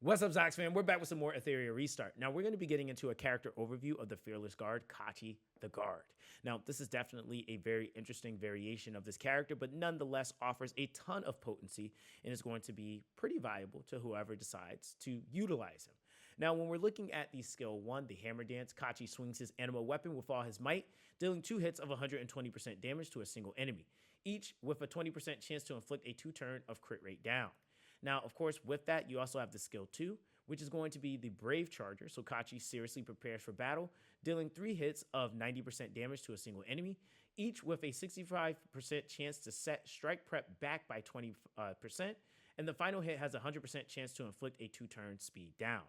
What's up, Zox fam? We're back with some more Etheria Restart. Now, we're going to be getting into a character overview of the Fearless Guard, Cachi the Guard. Now, this is definitely a very interesting variation of this character, but nonetheless offers a ton of potency and is going to be pretty valuable to whoever decides to utilize him. Now, when we're looking at the skill 1, the Hammer Dance, Cachi swings his animal weapon with all his might, dealing 2 hits of 120% damage to a single enemy, each with a 20% chance to inflict a 2-turn of crit rate down. Now, of course, with that, you also have the skill 2, which is going to be the Brave Charger. So Cachi seriously prepares for battle, dealing 3 hits of 90% damage to a single enemy, each with a 65% chance to set strike prep back by 20%, and the final hit has a 100% chance to inflict a 2-turn speed down.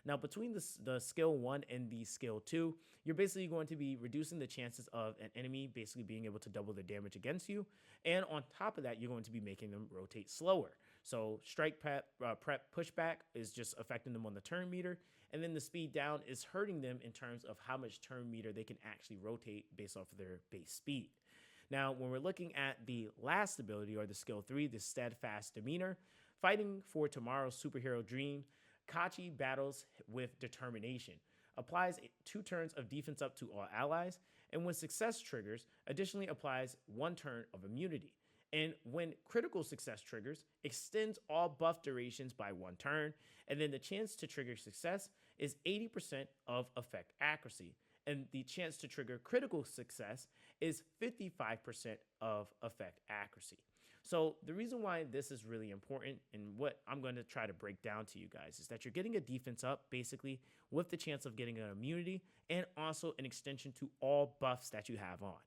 Now, between the skill 1 and the skill 2, you're basically going to be reducing the chances of an enemy basically being able to double their damage against you. And on top of that, you're going to be making them rotate slower. So strike prep pushback is just affecting them on the turn meter. And then the speed down is hurting them in terms of how much turn meter they can actually rotate based off of their base speed. Now, when we're looking at the last ability, or the skill 3, the Steadfast Demeanor, fighting for tomorrow's superhero dream, Cachi battles with determination, applies 2 turns of defense up to all allies, and when success triggers, additionally applies 1 turn of immunity. And when critical success triggers, extends all buff durations by 1 turn, and then the chance to trigger success is 80% of effect accuracy, and the chance to trigger critical success is 55% of effect accuracy. So the reason why this is really important, and what I'm going to try to break down to you guys, is that you're getting a defense up basically with the chance of getting an immunity and also an extension to all buffs that you have on.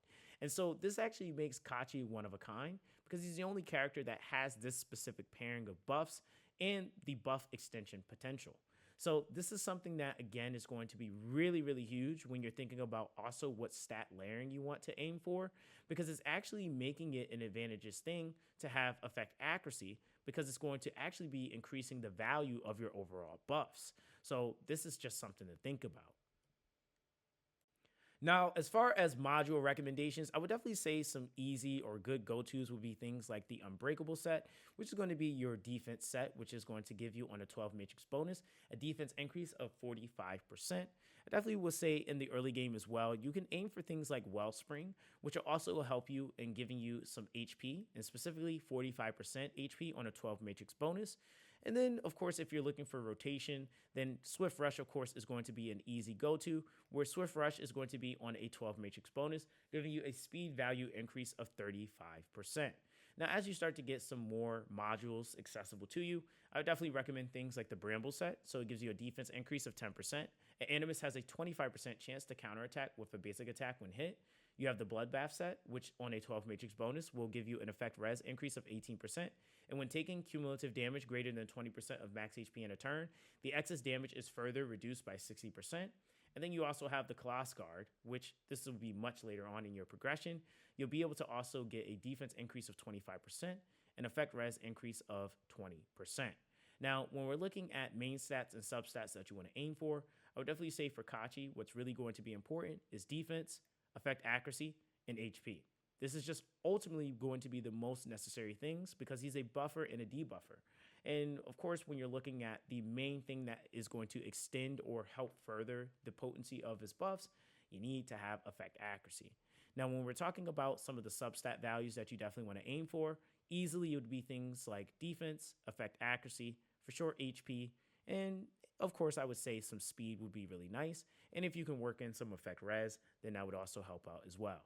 And so this actually makes Cachi one of a kind because he's the only character that has this specific pairing of buffs and the buff extension potential. So this is something that, again, is going to be really, really huge when you're thinking about also what stat layering you want to aim for, because it's actually making it an advantageous thing to have effect accuracy, because it's going to actually be increasing the value of your overall buffs. So this is just something to think about. Now, as far as module recommendations, I would definitely say some easy or good go-tos would be things like the Unbreakable set, which is going to be your defense set, which is going to give you on a 12 matrix bonus, a defense increase of 45%. I definitely would say in the early game as well, you can aim for things like Wellspring, which will also help you in giving you some HP, and specifically 45% HP on a 12 matrix bonus. And then, of course, if you're looking for rotation, then Swift Rush, of course, is going to be an easy go-to, where Swift Rush is going to be on a 12 matrix bonus, giving you a speed value increase of 35%. Now, as you start to get some more modules accessible to you, I would definitely recommend things like the Bramble set. So it gives you a defense increase of 10%. Animus has a 25% chance to counterattack with a basic attack when hit. You have the Bloodbath set, which on a 12 matrix bonus will give you an effect res increase of 18%. And when taking cumulative damage greater than 20% of max HP in a turn, the excess damage is further reduced by 60%. And then you also have the Colossus Guard, which this will be much later on in your progression. You'll be able to also get a defense increase of 25%, and effect res increase of 20%. Now, when we're looking at main stats and substats that you want to aim for, I would definitely say for Cachi, what's really going to be important is defense, effect accuracy, and HP. This is just ultimately going to be the most necessary things because he's a buffer and a debuffer. And of course, when you're looking at the main thing that is going to extend or help further the potency of his buffs, you need to have effect accuracy. Now, when we're talking about some of the substat values that you definitely want to aim for, easily it would be things like defense, effect accuracy, for sure HP, and of course, I would say some speed would be really nice. And if you can work in some effect res, then that would also help out as well.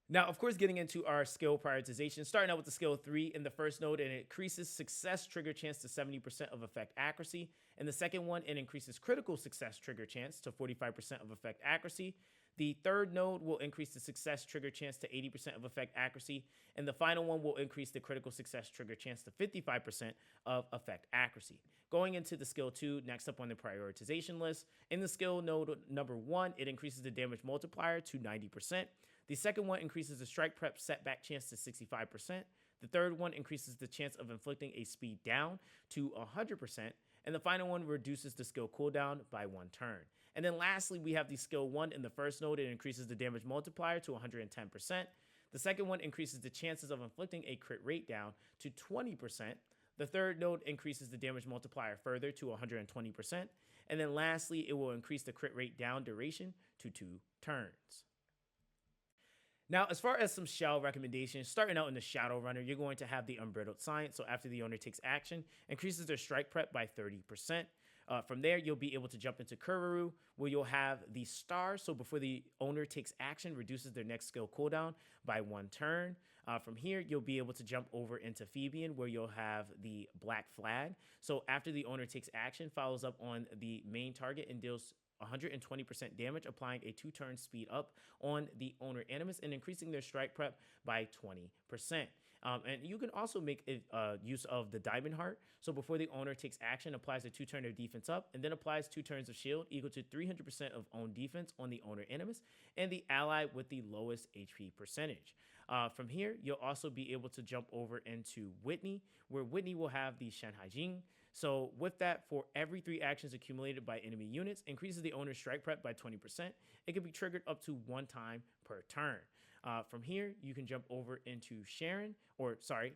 Now, of course, getting into our skill prioritization, starting out with the skill 3 in the first node, and it increases success trigger chance to 70% of effect accuracy. And the second one, it increases critical success trigger chance to 45% of effect accuracy. The third node will increase the success trigger chance to 80% of effect accuracy. And the final one will increase the critical success trigger chance to 55% of effect accuracy. Going into the skill 2, next up on the prioritization list, in the skill node number 1, it increases the damage multiplier to 90%. The second one increases the strike prep setback chance to 65%. The third one increases the chance of inflicting a speed down to 100%. And the final one reduces the skill cooldown by 1 turn. And then lastly, we have the skill 1 in the first node. It increases the damage multiplier to 110%. The second one increases the chances of inflicting a crit rate down to 20%. The third node increases the damage multiplier further to 120%. And then lastly, it will increase the crit rate down duration to 2 turns. Now, as far as some shell recommendations, starting out in the Shadow Runner, you're going to have the Unbridled Science. So after the owner takes action, increases their strike prep by 30%. From there, you'll be able to jump into Kururu, where you'll have the Star. So before the owner takes action, reduces their next skill cooldown by 1 turn. From here, you'll be able to jump over into Phoebian, where you'll have the Black Flag. So after the owner takes action, follows up on the main target and deals 120% damage, applying a 2-turn speed up on the owner Animus and increasing their strike prep by 20%. And you can also make use of the Diamond Heart. So before the owner takes action, applies a 2-turn of defense up, and then applies 2 turns of shield equal to 300% of own defense on the owner Animus and the ally with the lowest HP percentage. From here, you'll also be able to jump over into Whitney, where Whitney will have the Shanhai Jing. So with that, for every 3 actions accumulated by enemy units, increases the owner's strike prep by 20%. It can be triggered up to 1 time per turn. From here, you can jump over into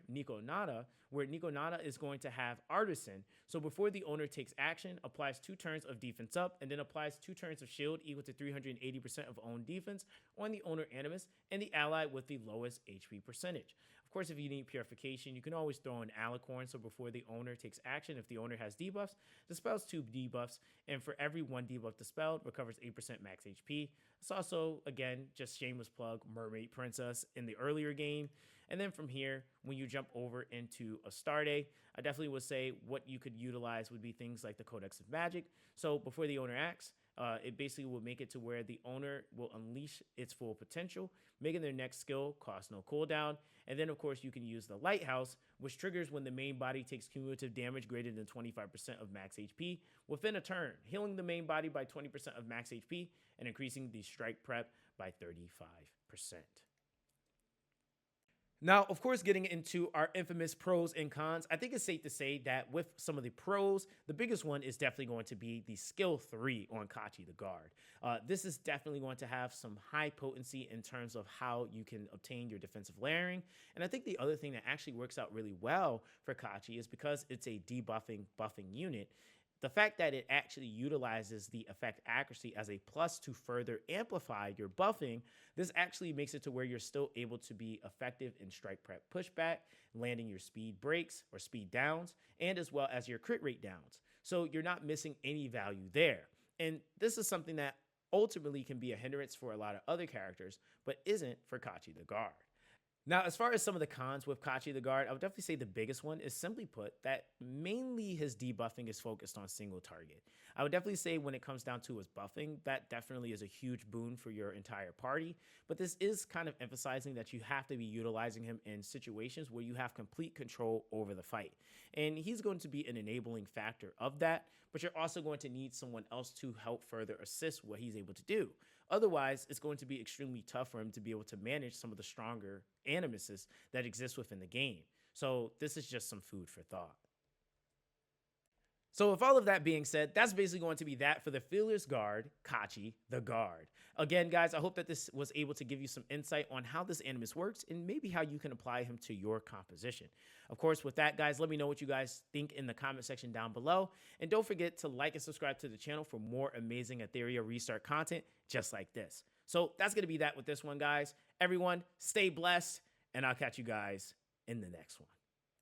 Nico Nada, where Nico Nada is going to have Artisan. So before the owner takes action, applies 2 turns of defense up, and then applies 2 turns of shield equal to 380% of own defense on the owner Animus and the ally with the lowest HP percentage. Of course, if you need purification, you can always throw in Alicorn. So before the owner takes action, if the owner has debuffs, dispels 2 debuffs, and for every 1 debuff dispelled, recovers 8% max HP. It's also, again, just shameless plug, Mermaid Princess in the earlier game. And then from here, when you jump over into Astarte, I definitely would say what you could utilize would be things like the Codex of Magic. So before the owner acts, it basically will make it to where the owner will unleash its full potential, making their next skill cost no cooldown. And then, of course, you can use the Lighthouse, which triggers when the main body takes cumulative damage greater than 25% of max HP within a turn, healing the main body by 20% of max HP and increasing the strike prep by 35%. Now, of course, getting into our infamous pros and cons, I think it's safe to say that with some of the pros, the biggest one is definitely going to be the skill 3 on Cachi the Guard. This is definitely going to have some high potency in terms of how you can obtain your defensive layering. And I think the other thing that actually works out really well for Cachi is because it's a debuffing buffing unit. The fact that it actually utilizes the effect accuracy as a plus to further amplify your buffing, this actually makes it to where you're still able to be effective in strike prep pushback, landing your speed breaks or speed downs, and as well as your crit rate downs. So you're not missing any value there. And this is something that ultimately can be a hindrance for a lot of other characters, but isn't for Cachi the Guard. Now, as far as some of the cons with Cachi the Guard, I would definitely say the biggest one is simply put that mainly his debuffing is focused on single target. I would definitely say when it comes down to his buffing, that definitely is a huge boon for your entire party. But this is kind of emphasizing that you have to be utilizing him in situations where you have complete control over the fight. And he's going to be an enabling factor of that, but you're also going to need someone else to help further assist what he's able to do. Otherwise, it's going to be extremely tough for him to be able to manage some of the stronger animuses that exist within the game. So this is just some food for thought. So with all of that being said, that's basically going to be that for the Fearless Guard, Cachi the Guard. Again, guys, I hope that this was able to give you some insight on how this Animus works and maybe how you can apply him to your composition. Of course, with that, guys, let me know what you guys think in the comment section down below. And don't forget to like and subscribe to the channel for more amazing Etheria Restart content just like this. So that's going to be that with this one, guys. Everyone, stay blessed, and I'll catch you guys in the next one.